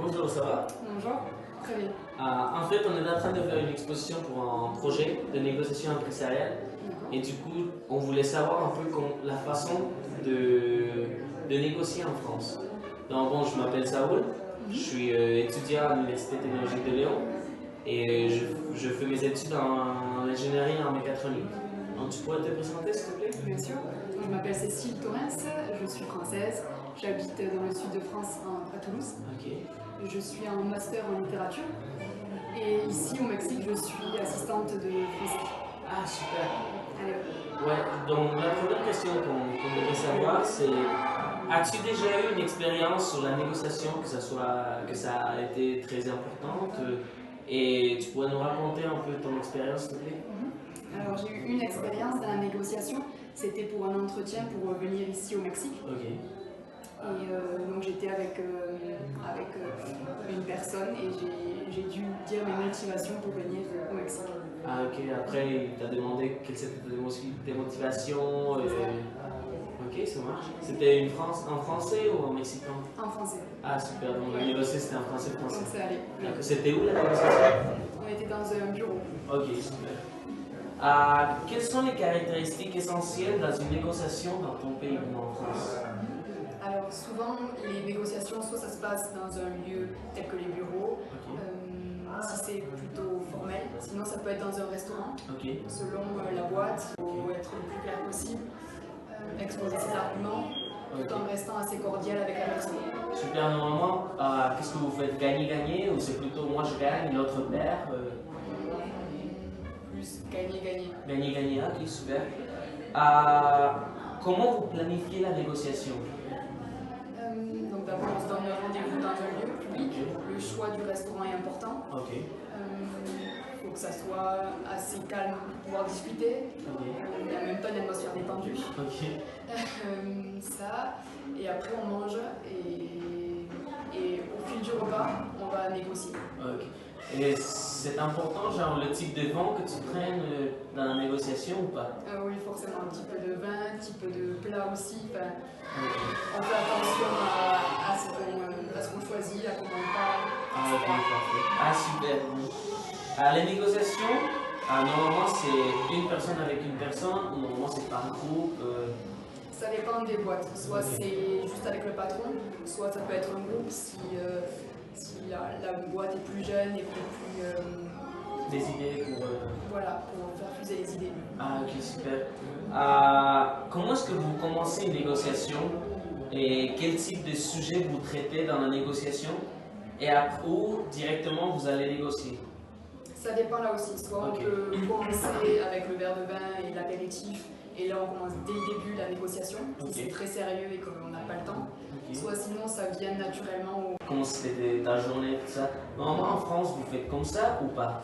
Bonjour, ça va? Bonjour, très bien. En fait, on est en train de faire une exposition pour un projet de négociation empresariale. D'accord. Et du coup, on voulait savoir un peu la façon de négocier en France. Donc bon, je m'appelle Saoul, je suis étudiant à l'Université technologique de Lyon et je fais mes études en ingénierie en mécatronique. Donc tu pourrais te présenter s'il te plaît? Bien sûr. Donc, je m'appelle Cécile Torrens, je suis française, j'habite dans le sud de France, à Toulouse. Ok. Je suis en master en littérature et ici au Mexique, je suis assistante de français. Ah super. Allez, Ouais, donc la première question qu'on voudrait savoir, c'est as-tu déjà eu une expérience sur la négociation, que ça a été très importante et tu pourrais nous raconter un peu ton expérience, s'il te plaît? Alors j'ai eu une expérience dans la négociation, c'était pour un entretien pour venir ici au Mexique. Ok. Et donc j'étais avec une personne et j'ai dû dire mes motivations pour venir au Mexique. Ah ok, après il t'a demandé quelles étaient tes motivations. Ok, ça marche. C'était en français ou en mexicain? En français. Ah super, donc la négociation c'était en français. Donc ça allait. D'accord. C'était où la négociation? On était dans un bureau. Ok, super. Quelles sont les caractéristiques essentielles dans une négociation dans ton pays ou en France? Alors souvent, les négociations, soit ça se passe dans un lieu tel que les bureaux, Ok. si c'est plutôt formel, sinon ça peut être dans un restaurant. Ok. Selon la boîte, il faut être le plus clair possible, exposer ses arguments, tout en restant assez cordial avec la personne. Super, normalement, qu'est-ce que vous faites? Gagner-gagner ou c'est plutôt moi je gagne, l'autre perd? Plus gagner-gagner. Gagner-gagner, ok, super. Comment vous planifiez la négociation? Donc d'abord on se donne un rendez-vous dans un lieu public. Le choix du restaurant est important. Ok. Il faut que ça soit assez calme pour pouvoir discuter. Ok. Et en même temps une atmosphère détendue. Ok. Ça, et après on mange et au fil du repas, on va négocier. Ok. Et c'est important, genre le type de vin que tu prennes dans la négociation ou pas? Oui, forcément, un petit peu de vin, un petit peu de plat aussi. Enfin, Ok. on fait attention à ce qu'on choisit, à comment on parle. Ah ok, parfait. Ah super. Les négociations, normalement c'est une personne avec une personne ou normalement c'est par groupe? Ça dépend des boîtes. Soit c'est juste avec le patron, soit ça peut être un groupe si la boîte est plus jeune et plus Des idées pour... voilà, pour faire fuser les idées. Ah ok, super. Comment est-ce que vous commencez une négociation et quel type de sujet vous traitez dans la négociation et après où directement vous allez négocier? Ça dépend là aussi. Soit Ok. on peut commencer avec le verre de vin et l'apéritif, et là on commence dès le début la négociation, Ok. si c'est très sérieux et qu'on n'a pas le temps. Ok. Soit sinon ça vient naturellement. Comment c'était ta journée, tout ça? Normalement en France, vous faites comme ça ou pas?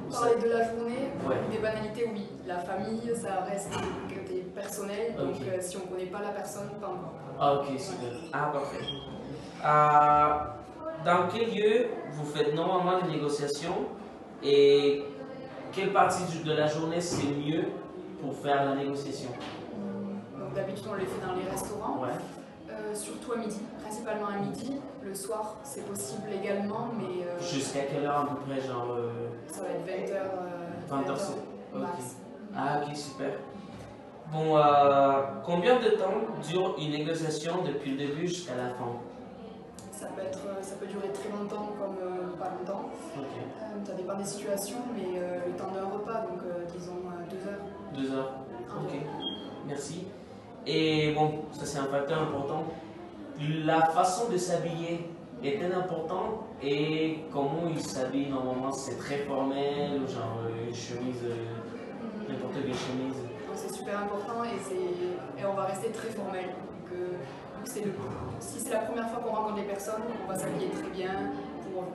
Parler de la journée, Ouais. des banalités, oui. La famille, ça reste un côté personnel, donc Ok. si on ne connaît pas la personne, pas encore. Ah ok, super. Ah parfait. Dans quel lieu vous faites normalement des négociations et quelle partie de la journée c'est mieux pour faire la négociation? Donc d'habitude on les fait dans les restaurants, Ouais. surtout à midi, principalement à midi. Le soir c'est possible également, mais Jusqu'à quelle heure à peu près, genre ça va être 20h, 20h, ok. max. Ah ok, super. Bon, combien de temps dure une négociation depuis le début jusqu'à la fin? Ça peut durer très longtemps comme pas longtemps. Ok. Ça dépend des situations, mais le temps d'un repas, donc disons 2 heures. 2 heures. Ok. Merci. Et bon, ça c'est un facteur important. La façon de s'habiller est-elle importante et comment il s'habille normalement? C'est très formel ou genre une chemise, n'importe quelle chemise? Donc c'est super important et on va rester très formel. Donc, si c'est la première fois qu'on rencontre les personnes, on va s'habiller très bien pour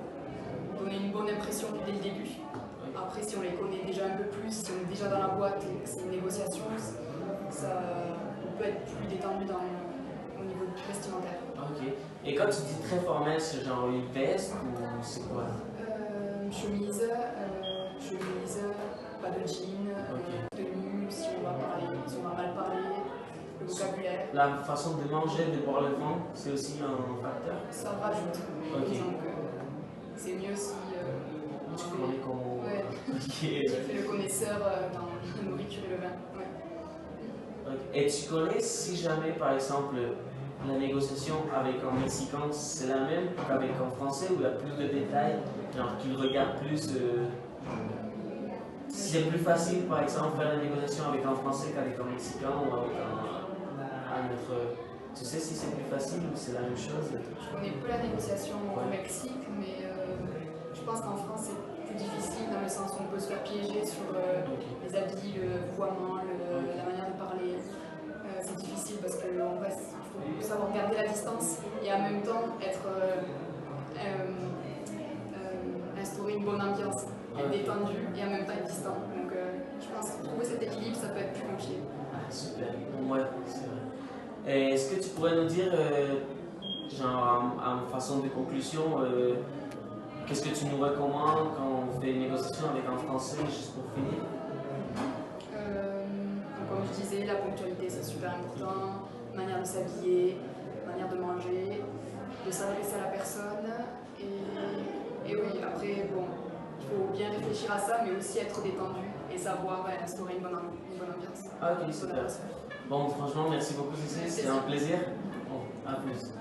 donner une bonne impression dès le début. Après, si on les connaît déjà un peu plus, si on est déjà dans la boîte et que c'est une négociation, on peut être plus détendu au niveau vestimentaire. Ok. Et quand tu dis très formel, c'est genre une veste ou c'est quoi? Chemise, pas de jean, Ok. tenue, si on va mal parler, le vocabulaire. La façon de manger, de boire le vin, c'est aussi un facteur? Ça rajoute. Ok. Disons que J'ai fait le connaisseur dans la nourriture et le vin. Ouais. Et tu connais si jamais, par exemple, la négociation avec un Mexicain, c'est la même qu'avec un Français où il y a plus de détails, genre qu'il regarde plus. Si c'est plus facile, par exemple, faire la négociation avec un Français qu'avec un Mexicain ou avec un autre. Tu sais si c'est plus facile ou c'est la même chose? Je connais peu la négociation au Mexique, mais je pense qu'en France c'est plus difficile dans le sens où on peut se faire piéger sur les habits, le vouvoiement, la manière de parler. C'est difficile parce qu'il faut savoir garder la distance et en même temps instaurer une bonne ambiance, être détendu et en même temps être distant. Donc je pense que trouver cet équilibre, ça peut être plus compliqué. Ah, super, ouais, c'est vrai. Est-ce que tu pourrais nous dire, genre en façon de conclusion, qu'est-ce que tu nous recommandes quand on fait une négociation avec un Français, juste pour finir? Comme je disais, la ponctualité c'est super important, manière de s'habiller, manière de manger, de s'adresser à la personne. Et oui, après, bon, il faut bien réfléchir à ça, mais aussi être détendu et savoir instaurer une bonne ambiance. Ah, ok, super. Bon, franchement, merci beaucoup, Cécile, c'était un plaisir. Bon, à plus.